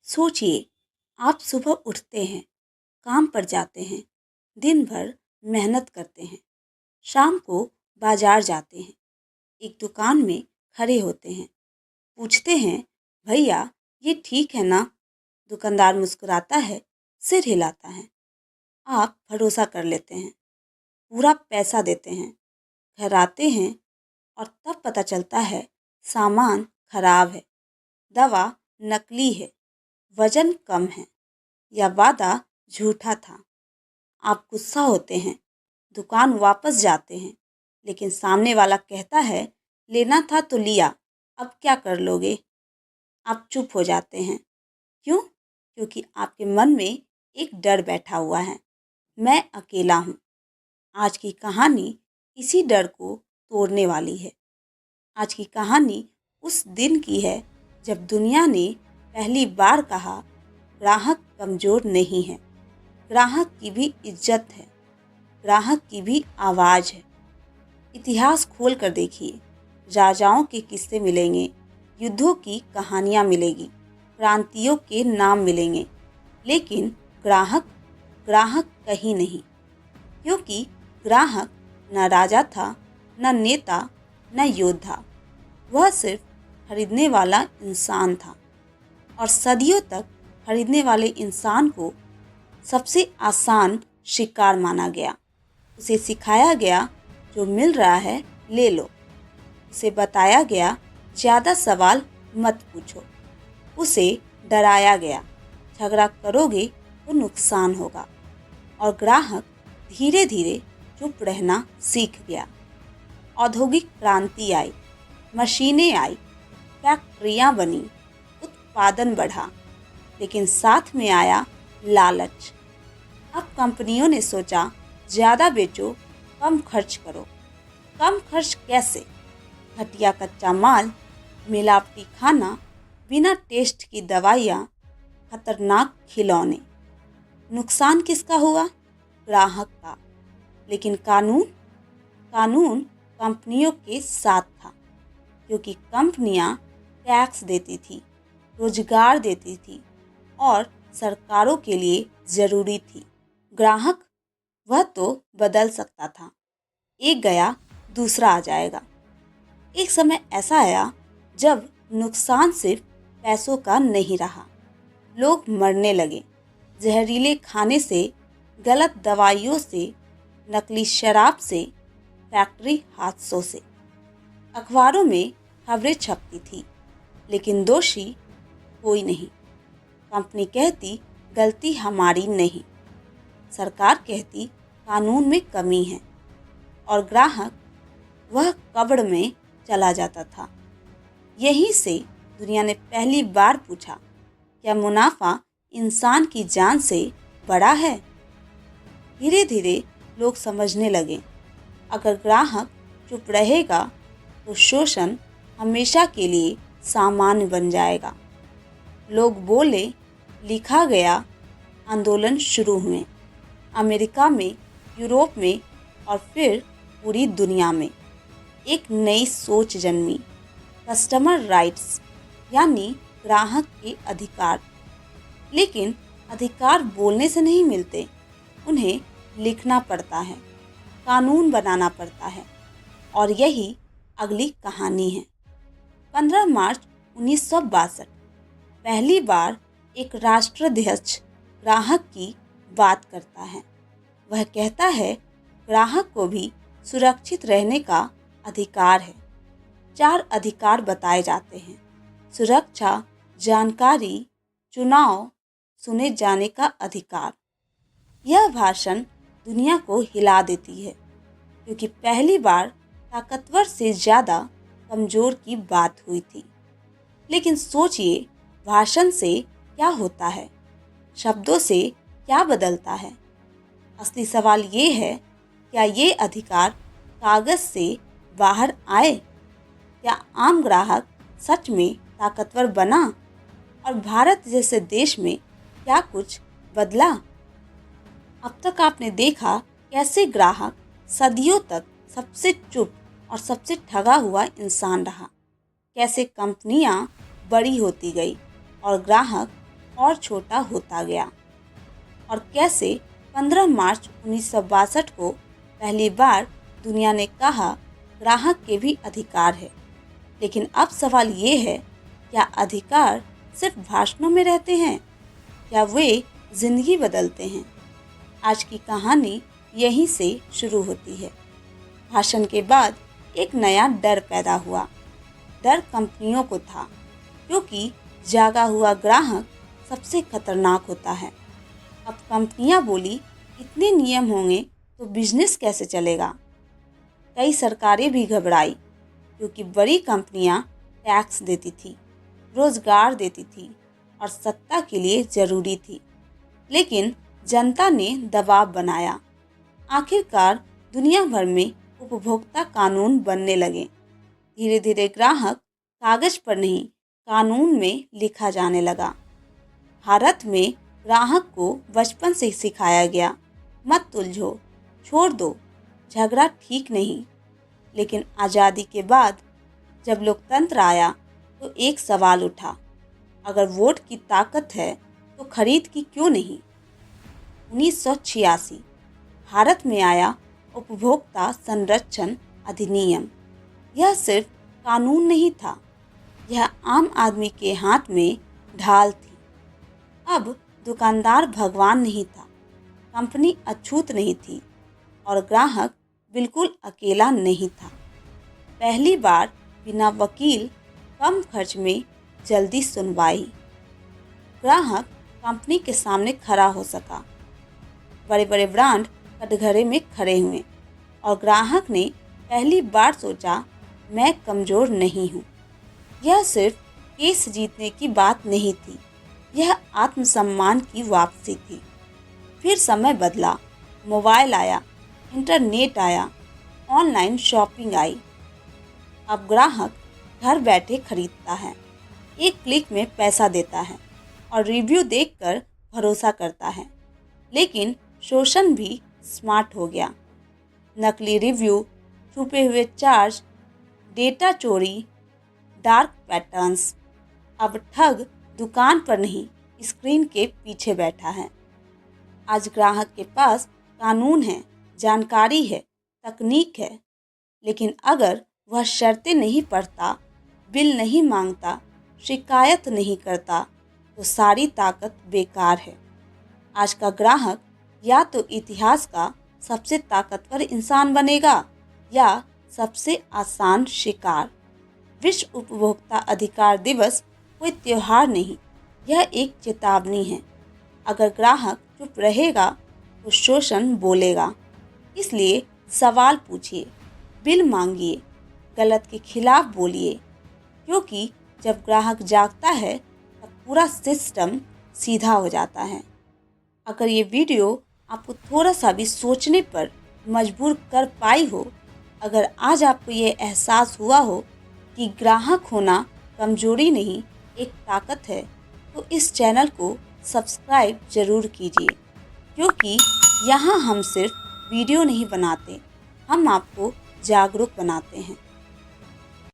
सोचिए, आप सुबह उठते हैं, काम पर जाते हैं, दिन भर मेहनत करते हैं, शाम को बाजार जाते हैं, एक दुकान में खड़े होते हैं, पूछते हैं, भैया ये ठीक है ना? दुकानदार मुस्कुराता है, सिर हिलाता है। आप भरोसा कर लेते हैं, पूरा पैसा देते हैं, घर आते हैं और तब पता चलता है सामान खराब है, दवा नकली है, वजन कम है या वादा झूठा था। आप गुस्सा होते हैं, दुकान वापस जाते हैं, लेकिन सामने वाला कहता है लेना था तो लिया, अब क्या कर लोगे? आप चुप हो जाते हैं। क्यों? क्योंकि आपके मन में एक डर बैठा हुआ है, मैं अकेला हूँ। आज की कहानी इसी डर को तोड़ने वाली है। आज की कहानी उस दिन की है जब दुनिया ने पहली बार कहा ग्राहक कमज़ोर नहीं है, ग्राहक की भी इज्जत है, ग्राहक की भी आवाज़ है। इतिहास खोल कर देखिए, राजाओं के किस्से मिलेंगे, युद्धों की कहानियाँ मिलेगी, क्रांतियों के नाम मिलेंगे, लेकिन ग्राहक ग्राहक कहीं नहीं। क्योंकि ग्राहक न राजा था, न नेता, न योद्धा, वह सिर्फ खरीदने वाला इंसान था। और सदियों तक खरीदने वाले इंसान को सबसे आसान शिकार माना गया। उसे सिखाया गया जो मिल रहा है ले लो। उसे बताया गया ज़्यादा सवाल मत पूछो। उसे डराया गया झगड़ा करोगे तो नुकसान होगा। और ग्राहक धीरे धीरे चुप रहना सीख गया। औद्योगिक क्रांति आई, मशीनें आई, फैक्ट्रियाँ बनी, उत्पादन बढ़ा, लेकिन साथ में आया लालच। अब कंपनियों ने सोचा ज़्यादा बेचो, कम खर्च करो। कम खर्च कैसे? घटिया कच्चा माल, मिलावटी खाना, बिना टेस्ट की दवाइयाँ, खतरनाक खिलौने। नुकसान किसका हुआ? ग्राहक का। लेकिन कानून कानून कंपनियों के साथ था, क्योंकि कंपनियां टैक्स देती थी, रोजगार देती थी और सरकारों के लिए ज़रूरी थी। ग्राहक वह तो बदल सकता था, एक गया दूसरा आ जाएगा। एक समय ऐसा आया जब नुकसान सिर्फ पैसों का नहीं रहा। लोग मरने लगे, जहरीले खाने से, गलत दवाइयों से, नकली शराब से, फैक्ट्री हादसों से। अखबारों में खबरें छपती थी, लेकिन दोषी कोई नहीं। कंपनी कहती गलती हमारी नहीं, सरकार कहती कानून में कमी है, और ग्राहक वह कब्र में चला जाता था। यहीं से दुनिया ने पहली बार पूछा, क्या मुनाफा इंसान की जान से बड़ा है? धीरे धीरे लोग समझने लगे, अगर ग्राहक चुप रहेगा तो शोषण हमेशा के लिए सामान्य बन जाएगा। लोग बोले, लिखा गया, आंदोलन शुरू हुए। अमेरिका में, यूरोप में और फिर पूरी दुनिया में एक नई सोच जन्मी, कस्टमर राइट्स, यानी ग्राहक के अधिकार। लेकिन अधिकार बोलने से नहीं मिलते, उन्हें लिखना पड़ता है, कानून बनाना पड़ता है। और यही अगली कहानी है। 15 मार्च 1962 पहली बार एक राष्ट्राध्यक्ष ग्राहक की बात करता है। वह कहता है ग्राहक को भी सुरक्षित रहने का अधिकार है। 4 अधिकार बताए जाते हैं: सुरक्षा, जानकारी, चुनाव, सुने जाने का अधिकार। यह भाषण दुनिया को हिला देती है, क्योंकि पहली बार ताकतवर से ज़्यादा कमज़ोर की बात हुई थी। लेकिन सोचिए, भाषण से क्या होता है, शब्दों से क्या बदलता है? असली सवाल ये है, क्या ये अधिकार कागज़ से बाहर आए? क्या आम ग्राहक सच में ताकतवर बना? और भारत जैसे देश में क्या कुछ बदला? अब तक आपने देखा कैसे ग्राहक सदियों तक सबसे चुप और सबसे ठगा हुआ इंसान रहा, कैसे कंपनियां बड़ी होती गई और ग्राहक और छोटा होता गया और कैसे 15 मार्च 1962 को पहली बार दुनिया ने कहा ग्राहक के भी अधिकार है। लेकिन अब सवाल ये है, क्या अधिकार सिर्फ भाषणों में रहते हैं या वे जिंदगी बदलते हैं? आज की कहानी यहीं से शुरू होती है। भाषण के बाद एक नया डर पैदा हुआ। डर कंपनियों को था, क्योंकि जागा हुआ ग्राहक सबसे खतरनाक होता है। अब कंपनियां बोली, इतने नियम होंगे तो बिजनेस कैसे चलेगा? कई सरकारें भी घबराई, क्योंकि बड़ी कंपनियां टैक्स देती थी, रोजगार देती थी और सत्ता के लिए ज़रूरी थी। लेकिन जनता ने दबाव बनाया। आखिरकार दुनिया भर में उपभोक्ता कानून बनने लगे। धीरे धीरे ग्राहक कागज पर नहीं, कानून में लिखा जाने लगा। भारत में ग्राहक को बचपन से सिखाया गया, मत उलझो, छोड़ दो, झगड़ा ठीक नहीं। लेकिन आज़ादी के बाद जब लोकतंत्र आया तो एक सवाल उठा, अगर वोट की ताकत है तो खरीद की क्यों नहीं? 1986 भारत में आया उपभोक्ता संरक्षण अधिनियम। यह सिर्फ कानून नहीं था, यह आम आदमी के हाथ में ढाल थी। अब दुकानदार भगवान नहीं था, कंपनी अछूत नहीं थी और ग्राहक बिल्कुल अकेला नहीं था। पहली बार बिना वकील, कम खर्च में जल्दी सुनवाई। ग्राहक कंपनी के सामने खड़ा हो सका। बड़े बड़े ब्रांड कटघरे में खड़े हुए और ग्राहक ने पहली बार सोचा, मैं कमज़ोर नहीं हूँ। यह सिर्फ केस जीतने की बात नहीं थी, यह आत्मसम्मान की वापसी थी। फिर समय बदला, मोबाइल आया, इंटरनेट आया, ऑनलाइन शॉपिंग आई। अब ग्राहक घर बैठे खरीदता है, एक क्लिक में पैसा देता है और रिव्यू देखकर भरोसा करता है। लेकिन शोषण भी स्मार्ट हो गया। नकली रिव्यू, छुपे हुए चार्ज, डेटा चोरी, डार्क पैटर्न्स। अब ठग दुकान पर नहीं, स्क्रीन के पीछे बैठा है। आज ग्राहक के पास कानून है, जानकारी है, तकनीक है, लेकिन अगर वह शर्तें नहीं पढ़ता, बिल नहीं मांगता, शिकायत नहीं करता, तो सारी ताकत बेकार है। आज का ग्राहक या तो इतिहास का सबसे ताकतवर इंसान बनेगा या सबसे आसान शिकार। विश्व उपभोक्ता अधिकार दिवस कोई त्योहार नहीं, यह एक चेतावनी है। अगर ग्राहक चुप रहेगा तो शोषण बोलेगा। इसलिए सवाल पूछिए, बिल मांगिए, गलत के खिलाफ बोलिए, क्योंकि जब ग्राहक जागता है तब पूरा सिस्टम सीधा हो जाता है। अगर ये वीडियो आपको थोड़ा सा भी सोचने पर मजबूर कर पाई हो, अगर आज आपको ये एहसास हुआ हो कि ग्राहक होना कमजोरी नहीं, एक ताकत है, तो इस चैनल को सब्सक्राइब ज़रूर कीजिए, क्योंकि यहाँ हम सिर्फ वीडियो नहीं बनाते, हम आपको जागरूक बनाते हैं।